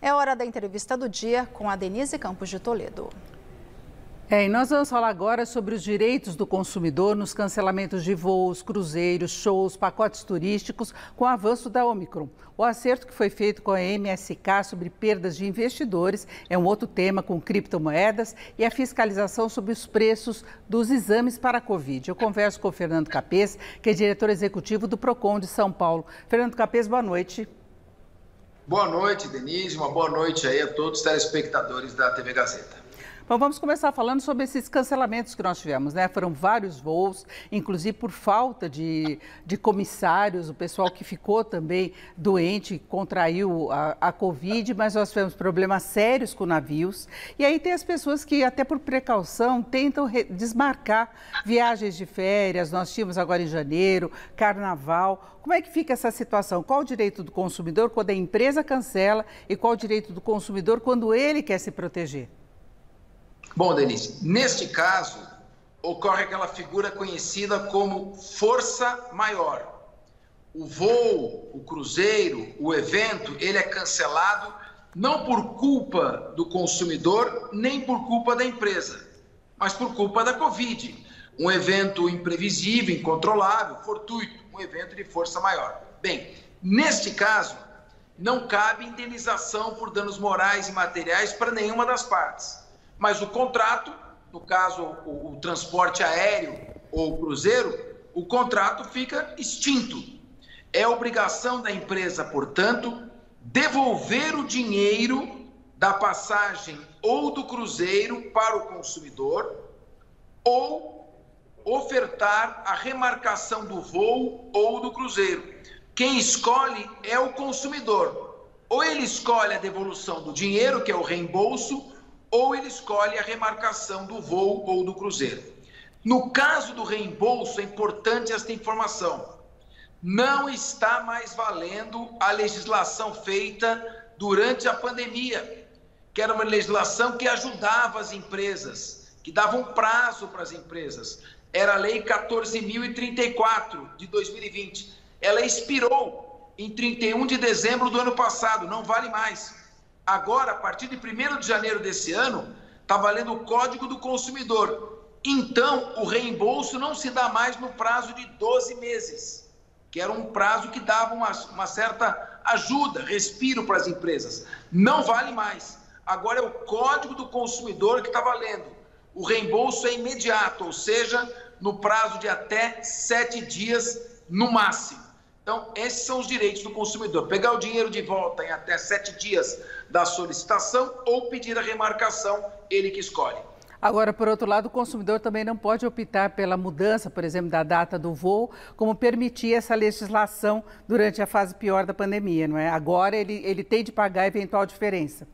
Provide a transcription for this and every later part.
É hora da entrevista do dia com a Denise Campos de Toledo. E nós vamos falar agora sobre os direitos do consumidor nos cancelamentos de voos, cruzeiros, shows, pacotes turísticos com o avanço da Omicron. O acerto que foi feito com a MSK sobre perdas de investidores é um outro tema com criptomoedas e a fiscalização sobre os preços dos exames para a Covid. Eu converso com o Fernando Capês, que é diretor executivo do Procon de São Paulo. Fernando Capês, boa noite. Boa noite, Denise. Uma boa noite aí a todos os telespectadores da TV Gazeta. Bom, vamos começar falando sobre esses cancelamentos que nós tivemos, né? Foram vários voos, inclusive por falta de comissários, o pessoal que ficou também doente, contraiu a Covid, mas nós tivemos problemas sérios com navios. E aí tem as pessoas que, até por precaução, tentam desmarcar viagens de férias. Nós tínhamos agora em janeiro, carnaval. Como é que fica essa situação? Qual o direito do consumidor quando a empresa cancela e qual o direito do consumidor quando ele quer se proteger? Bom, Denise, neste caso, ocorre aquela figura conhecida como força maior. O voo, o cruzeiro, o evento, ele é cancelado não por culpa do consumidor, nem por culpa da empresa, mas por culpa da Covid. Um evento imprevisível, incontrolável, fortuito, um evento de força maior. Bem, neste caso, não cabe indenização por danos morais e materiais para nenhuma das partes. Mas o contrato, no caso o transporte aéreo ou o cruzeiro, o contrato fica extinto. É obrigação da empresa, portanto, devolver o dinheiro da passagem ou do cruzeiro para o consumidor ou ofertar a remarcação do voo ou do cruzeiro. Quem escolhe é o consumidor. Ou ele escolhe a devolução do dinheiro, que é o reembolso, ou ele escolhe a remarcação do voo ou do cruzeiro. No caso do reembolso, é importante esta informação. Não está mais valendo a legislação feita durante a pandemia, que era uma legislação que ajudava as empresas, que dava um prazo para as empresas. Era a Lei 14.034, de 2020. Ela expirou em 31 de dezembro do ano passado, não vale mais. Agora, a partir de 1º de janeiro desse ano, está valendo o Código do Consumidor. Então, o reembolso não se dá mais no prazo de 12 meses, que era um prazo que dava uma certa ajuda, respiro para as empresas. Não vale mais. Agora é o Código do Consumidor que está valendo. O reembolso é imediato, ou seja, no prazo de até 7 dias no máximo. Então, esses são os direitos do consumidor. Pegar o dinheiro de volta em até 7 dias da solicitação ou pedir a remarcação, ele que escolhe. Agora, por outro lado, o consumidor também não pode optar pela mudança, por exemplo, da data do voo, como permitia essa legislação durante a fase pior da pandemia, não é? Agora ele tem de pagar a eventual diferença.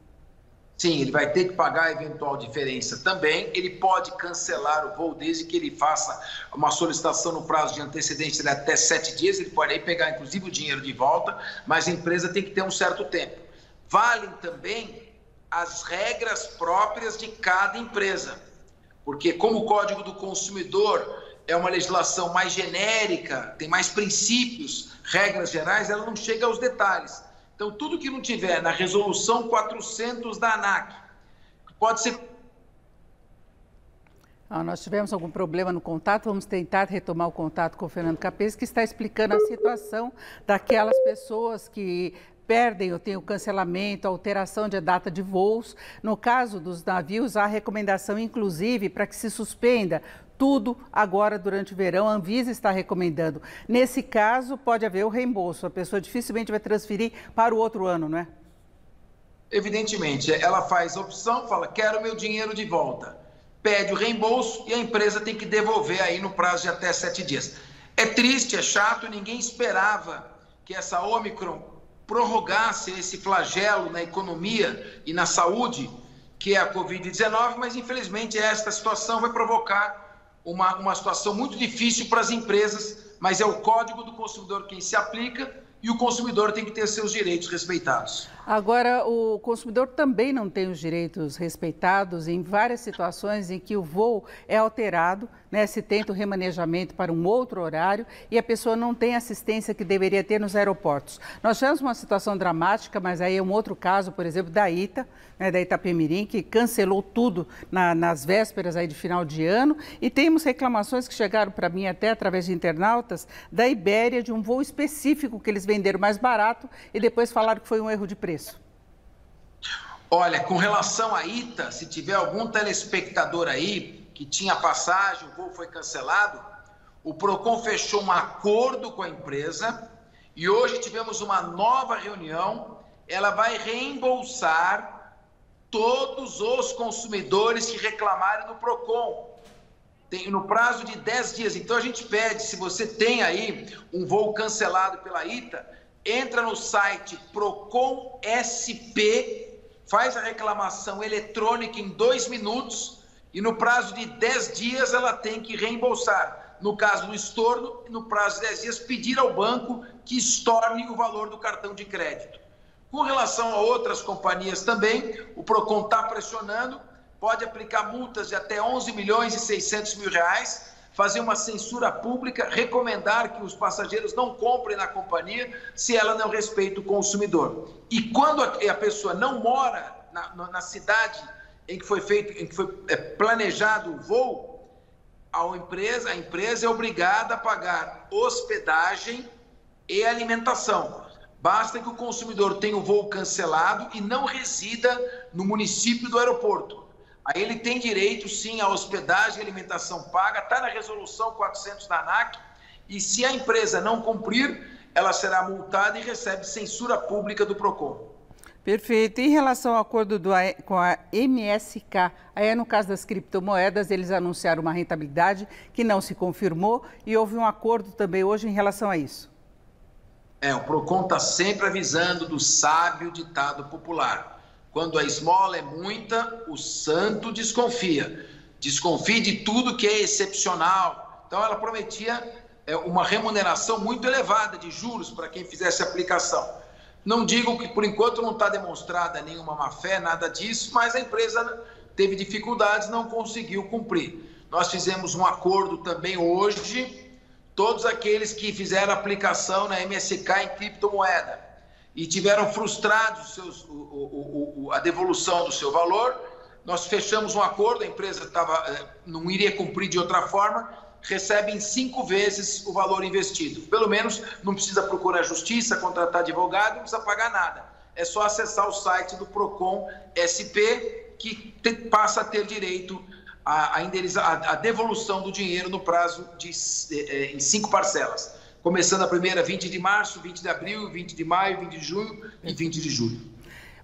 Sim, ele vai ter que pagar a eventual diferença também. Ele pode cancelar o voo desde que ele faça uma solicitação no prazo de antecedência de até 7 dias. Ele pode aí pegar, inclusive, o dinheiro de volta, mas a empresa tem que ter um certo tempo. Valem também as regras próprias de cada empresa, porque como o Código do Consumidor é uma legislação mais genérica, tem mais princípios, regras gerais, ela não chega aos detalhes. Então, tudo que não tiver na resolução 400 da ANAC, pode ser... Nós tivemos algum problema no contato, vamos tentar retomar o contato com o Fernando Capês, que está explicando a situação daquelas pessoas que perdem ou têm o cancelamento, a alteração de data de voos. No caso dos navios, há recomendação, inclusive, para que se suspenda tudo agora durante o verão. A Anvisa está recomendando. Nesse caso, pode haver o reembolso. A pessoa dificilmente vai transferir para o outro ano, não é? Evidentemente, ela faz a opção, fala, quero meu dinheiro de volta. Pede o reembolso e a empresa tem que devolver aí no prazo de até 7 dias. É triste, é chato, ninguém esperava que essa Omicron prorrogasse esse flagelo na economia e na saúde, que é a Covid-19, mas infelizmente esta situação vai provocar uma situação muito difícil para as empresas, mas é o Código do Consumidor quem se aplica e o consumidor tem que ter seus direitos respeitados. Agora, o consumidor também não tem os direitos respeitados em várias situações em que o voo é alterado, né, se tenta o remanejamento para um outro horário e a pessoa não tem a assistência que deveria ter nos aeroportos. Nós tivemos uma situação dramática, mas aí é um outro caso, por exemplo, da ITA, né, da Itapemirim, que cancelou tudo nas vésperas aí de final de ano, e temos reclamações que chegaram para mim até através de internautas da Ibéria, de um voo específico que eles venderam mais barato e depois falaram que foi um erro de preço. Olha, com relação à ITA, se tiver algum telespectador aí que tinha passagem, o voo foi cancelado, o Procon fechou um acordo com a empresa e hoje tivemos uma nova reunião. Ela vai reembolsar todos os consumidores que reclamarem no Procon, no prazo de 10 dias. Então a gente pede, se você tem aí um voo cancelado pela ITA, entra no site Procon SP, faz a reclamação eletrônica em 2 minutos e no prazo de 10 dias ela tem que reembolsar. No caso do estorno, no prazo de 10 dias, pedir ao banco que estorne o valor do cartão de crédito. Com relação a outras companhias também, o Procon está pressionando, pode aplicar multas de até 11 milhões e 600 mil reais, fazer uma censura pública, recomendar que os passageiros não comprem na companhia se ela não respeita o consumidor. E quando a pessoa não mora na cidade em que foi planejado o voo, a empresa é obrigada a pagar hospedagem e alimentação. Basta que o consumidor tenha o voo cancelado e não resida no município do aeroporto. Aí ele tem direito, sim, à hospedagem e alimentação paga, está na resolução 400 da ANAC, e se a empresa não cumprir, ela será multada e recebe censura pública do Procon. Perfeito. Em relação ao acordo com a MSK, aí no caso das criptomoedas, eles anunciaram uma rentabilidade que não se confirmou e houve um acordo também hoje em relação a isso. O Procon está sempre avisando do sábio ditado popular. Quando a esmola é muita, o santo desconfia. Desconfie de tudo que é excepcional. Então ela prometia uma remuneração muito elevada de juros para quem fizesse a aplicação. Não digo que por enquanto não está demonstrada nenhuma má-fé, nada disso, mas a empresa teve dificuldades, não conseguiu cumprir. Nós fizemos um acordo também hoje, todos aqueles que fizeram aplicação na MSK em criptomoeda e tiveram frustrados a devolução do seu valor, nós fechamos um acordo, a empresa não iria cumprir de outra forma, recebe em 5 vezes o valor investido. Pelo menos não precisa procurar justiça, contratar advogado, não precisa pagar nada. É só acessar o site do Procon SP que passa a ter direito a devolução do dinheiro no prazo em 5 parcelas. Começando a primeira 20 de março, 20 de abril, 20 de maio, 20 de junho e 20 de julho.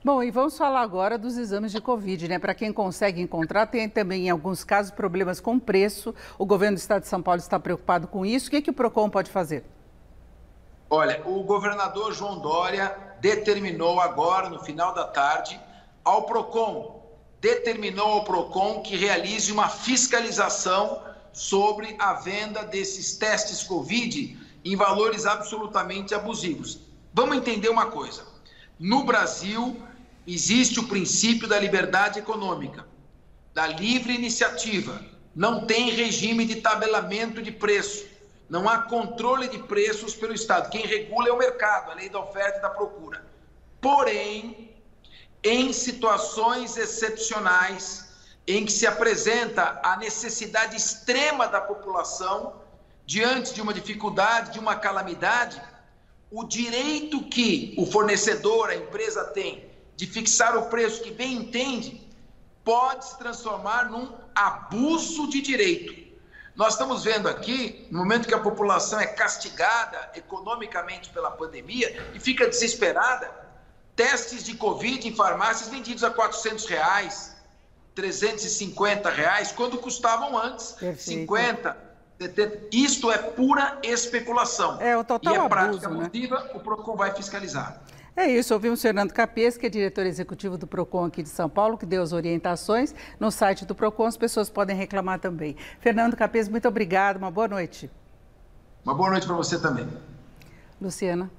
Bom, e vamos falar agora dos exames de Covid, né? Para quem consegue encontrar, tem também, em alguns casos, problemas com preço. O governo do estado de São Paulo está preocupado com isso. O que o Procon pode fazer? Olha, o governador João Dória determinou agora, no final da tarde, determinou ao Procon que realize uma fiscalização sobre a venda desses testes Covid em valores absolutamente abusivos. Vamos entender uma coisa. No Brasil, existe o princípio da liberdade econômica, da livre iniciativa. Não tem regime de tabelamento de preço. Não há controle de preços pelo Estado. Quem regula é o mercado, a lei da oferta e da procura. Porém, em situações excepcionais, em que se apresenta a necessidade extrema da população, diante de uma dificuldade, de uma calamidade, o direito que o fornecedor, a empresa tem de fixar o preço que bem entende, pode se transformar num abuso de direito. Nós estamos vendo aqui, no momento que a população é castigada economicamente pela pandemia e fica desesperada, testes de Covid em farmácias vendidos a R$400, R$350, quando custavam antes Perfeito. 50, 70. Isto é pura especulação. É o total e a abuso, prática né? abusiva, o Procon vai fiscalizar. É isso, ouvimos Fernando Capês, que é diretor executivo do Procon aqui de São Paulo, que deu as orientações. No site do Procon as pessoas podem reclamar também. Fernando Capês, muito obrigado, uma boa noite. Uma boa noite para você também. Luciana.